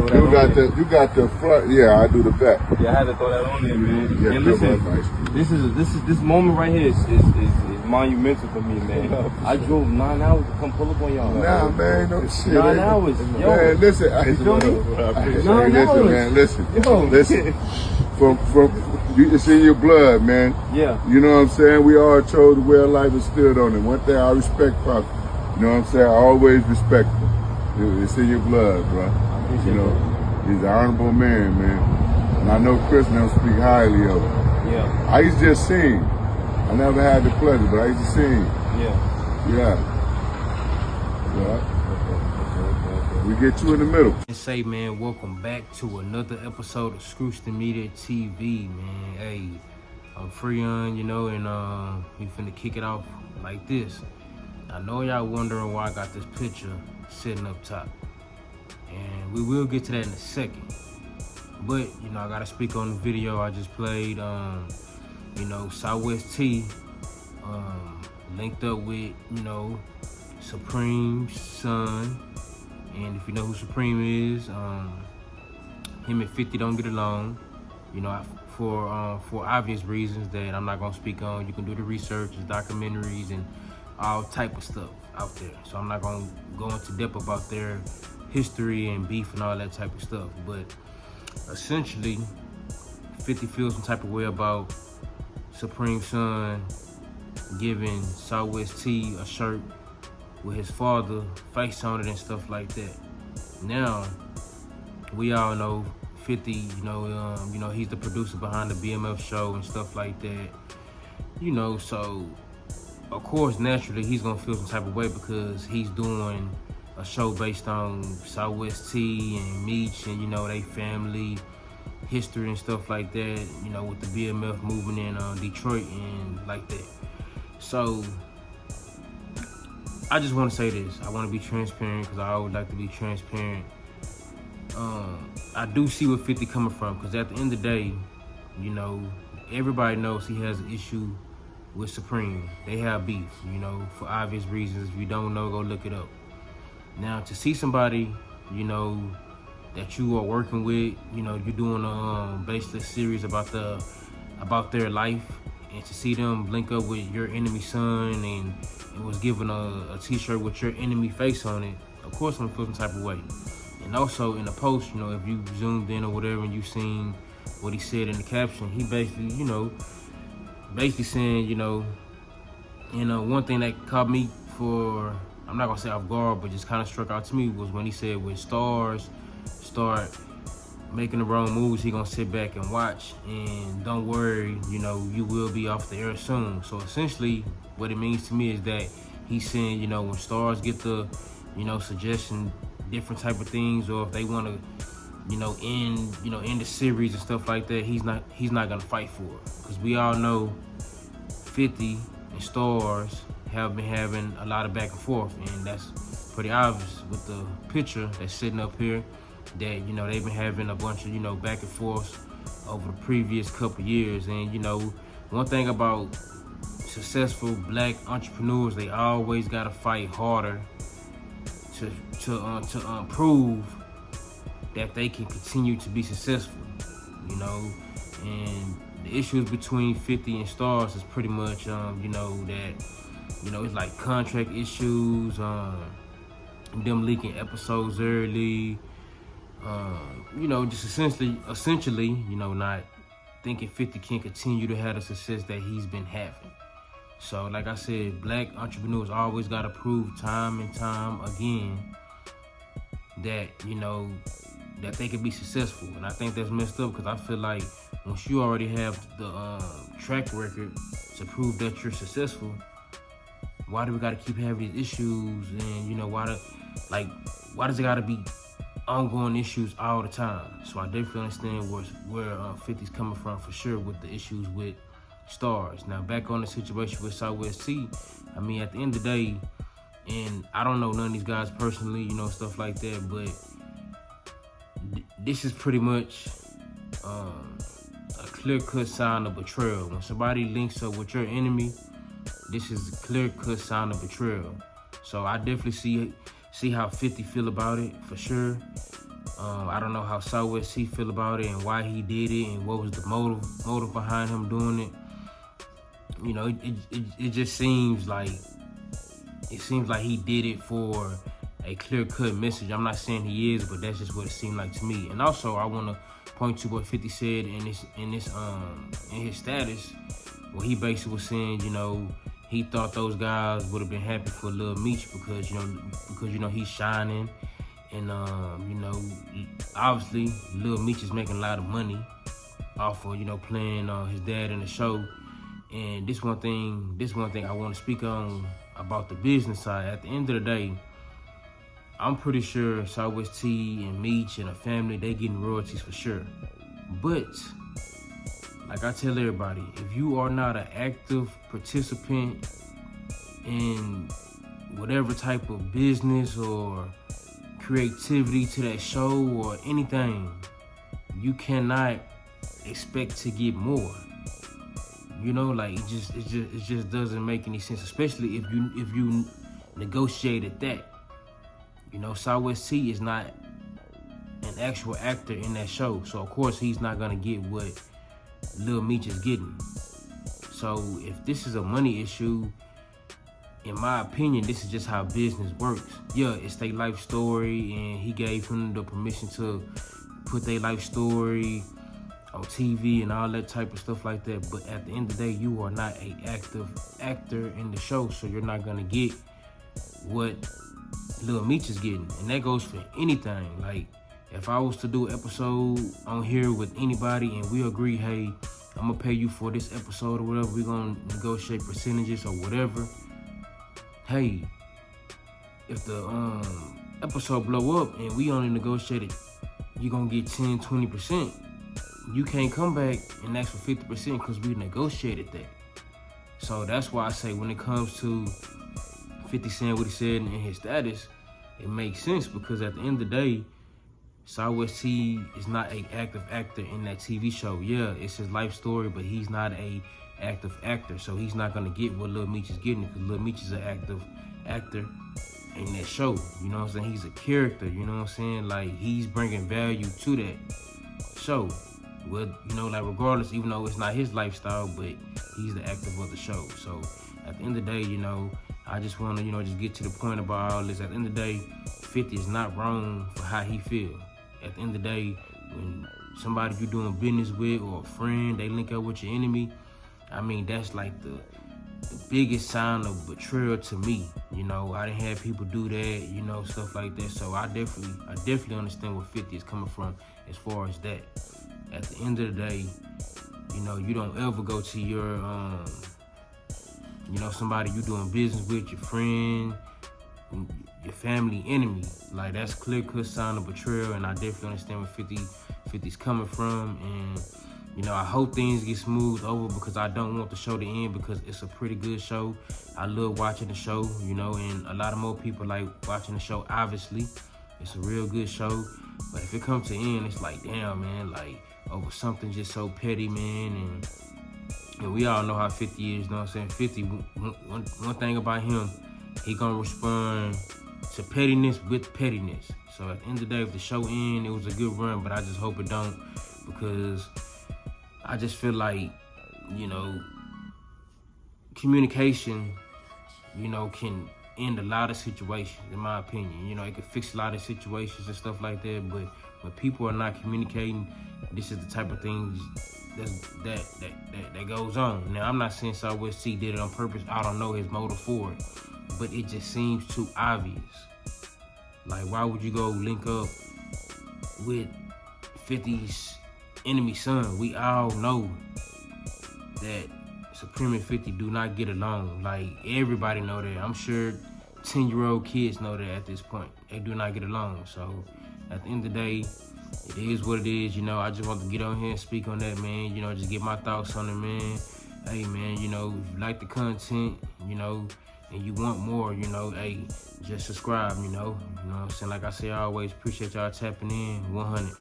throw that on there. You got the front. Yeah, I do the back. Yeah, I had to throw that on there, man. Yeah, and listen, this moment right here is monumental for me, man. I drove 9 hours to come pull up on y'all. Nah, man, no shit. 9 hours, yo. Man, listen. You feel me? Listen. Yo. Listen. It's in your blood, man. Yeah. You know what I'm saying? We all chose to wear life and stood on it. One thing I respect, Pop. You know what I'm saying? I always respect him. It's in your blood, bro. You know, he's an honorable man, man. And I know Chris now speak highly of him. Yeah. I used to just sing. I never had the pleasure, but I used to sing. Yeah. We get you in the middle. And say, man, welcome back to another episode of Screwston Media TV, man. Hey, I'm Freon, you know, and we finna kick it off like this. I know y'all wondering why I got this picture sitting up top, and we will get to that in a second. But you know, I gotta speak on the video I just played. You know, Southwest T linked up with, you know, Supreme's son. And if you know who Supreme is, him and 50 don't get along, you know, for obvious reasons that I'm not gonna speak on. You can do the research, there's documentaries and all type of stuff out there. So I'm not gonna go into depth about their history and beef and all that type of stuff. But essentially, 50 feels some type of way about Supreme's son giving Southwest T a shirt with his father face on it and stuff like that. Now, we all know 50, you know, he's the producer behind the BMF show and stuff like that. You know, so of course, naturally, he's gonna feel some type of way because he's doing a show based on Southwest T and Meech and, you know, they family history and stuff like that, you know, with the BMF movement in Detroit and like that. So, I just want to say this. I want to be transparent because I always like to be transparent. I do see where 50 coming from because at the end of the day, you know, everybody knows he has an issue with Supreme. They have beef, you know, for obvious reasons. If you don't know, go look it up. Now, to see somebody, you know, that you are working with, you know, you're doing a baseless series about their life, and to see them link up with your enemy son and it was given a t-shirt with your enemy face on it, of course I'm feeling some type of way. And also in the post, you know, if you zoomed in or whatever and you seen what he said in the caption, he basically, you know, saying, you know, one thing that caught me for, I'm not gonna say off guard, but just kind of struck out to me was when he said when stars start making the wrong moves, he gonna sit back and watch and don't worry, you know, you will be off the air soon. So essentially what it means to me is that he's saying, you know, when stars get the, you know, suggestion different type of things, or if they want to, you know, end the series and stuff like that, he's not gonna fight for it, because we all know 50 and stars have been having a lot of back and forth, and that's pretty obvious with the picture that's sitting up here that, you know, they've been having a bunch of, you know, back and forth over the previous couple years. And, you know, one thing about successful black entrepreneurs, they always got to fight harder to prove that they can continue to be successful, you know. And the issues between 50 and stars is pretty much, you know, that, you know, it's like contract issues, them leaking episodes early, you know, just essentially, you know, not thinking 50 can continue to have the success that he's been having. So, like I said, black entrepreneurs always got to prove time and time again that, you know, that they can be successful. And I think that's messed up, because I feel like once you already have the track record to prove that you're successful, why do we got to keep having these issues? And, you know, why does it got to be ongoing issues all the time? So I definitely understand where 50's coming from for sure with the issues with stars. Now, back on the situation with Southwest T, I mean, at the end of the day, and I don't know none of these guys personally, you know, stuff like that, but this is pretty much a clear-cut sign of betrayal. When somebody links up with your enemy, this is a clear-cut sign of betrayal. So I definitely see how 50 feel about it, for sure. I don't know how Southwest T feel about it and why he did it and what was the motive behind him doing it. You know, it just seems like he did it for a clear-cut message. I'm not saying he is, but that's just what it seemed like to me. And also, I want to point to what 50 said in his status, where he basically was saying, you know, he thought those guys would have been happy for Lil Meech because you know he's shining, and you know, obviously Lil Meech is making a lot of money off of, you know, playing his dad in the show. And this one thing I want to speak on about the business side. At the end of the day, I'm pretty sure Southwest T and Meech and the family, they getting royalties for sure. But like I tell everybody, if you are not an active participant in whatever type of business or creativity to that show or anything, you cannot expect to get more. You know, like it just doesn't make any sense, especially if you negotiated that. You know, Southwest T is not an actual actor in that show, so of course he's not gonna get what Lil Meech is getting. So if this is a money issue, in my opinion, this is just how business works. Yeah, it's their life story, and he gave him the permission to put their life story on TV and all that type of stuff like that. But at the end of the day, you are not an active actor in the show, so you're not gonna get what Lil Meech is getting. And that goes for anything. Like, if I was to do an episode on here with anybody and we agree, hey, I'm gonna pay you for this episode or whatever, we're gonna negotiate percentages or whatever. Hey, if the episode blow up and we only negotiated, you're gonna get 10, 20%. You can't come back and ask for 50% because we negotiated that. So that's why I say when it comes to 50 saying what he said in his status, it makes sense, because at the end of the day, Southwest T is not an active actor in that TV show. Yeah, it's his life story, but he's not a active actor, so he's not gonna get what Lil Meech is getting, because Lil Meech is an active actor in that show. You know what I'm saying? He's a character, you know what I'm saying? Like, he's bringing value to that show. Well, you know, like, regardless, even though it's not his lifestyle, but he's the actor of the show. So at the end of the day, you know, I just want to, you know, just get to the point about all this. At the end of the day, 50 is not wrong for how he feel. At the end of the day, when somebody you're doing business with or a friend, they link up with your enemy, I mean, that's like the biggest sign of betrayal to me. You know, I didn't have people do that, you know, stuff like that. So I definitely understand where 50 is coming from as far as that. At the end of the day, you know, you don't ever go to your, you know, somebody you doing business with, your friend, your family enemy. Like, that's clear-cut sign of betrayal, and I definitely understand where 50's coming from. And, you know, I hope things get smoothed over, because I don't want the show to end, because it's a pretty good show. I love watching the show, you know, and a lot of more people like watching the show, obviously. It's a real good show. But if it comes to end, it's like, damn, man, like, over something just so petty, man. And we all know how 50 is, you know what I'm saying? 50, one thing about him, he gonna respond to pettiness with pettiness. So at the end of the day, if the show ends, it was a good run, but I just hope it don't, because I just feel like, you know, communication, you know, can end a lot of situations, in my opinion. You know, it could fix a lot of situations and stuff like that, but when people are not communicating, this is the type of things that goes on. Now, I'm not saying Southwest T did it on purpose. I don't know his motive for it, but it just seems too obvious. Like, why would you go link up with 50's enemy son? We all know that Supreme and 50 do not get along. Like, everybody know that. I'm sure 10-year-old kids know that at this point. They do not get along. So at the end of the day, it is what it is. You know, I just want to get on here and speak on that, man. You know, just get my thoughts on it, man. Hey, man, you know, if you like the content, you know, and you want more, you know, hey, just subscribe, you know. You know what I'm saying? Like I say, I always appreciate y'all tapping in. 100.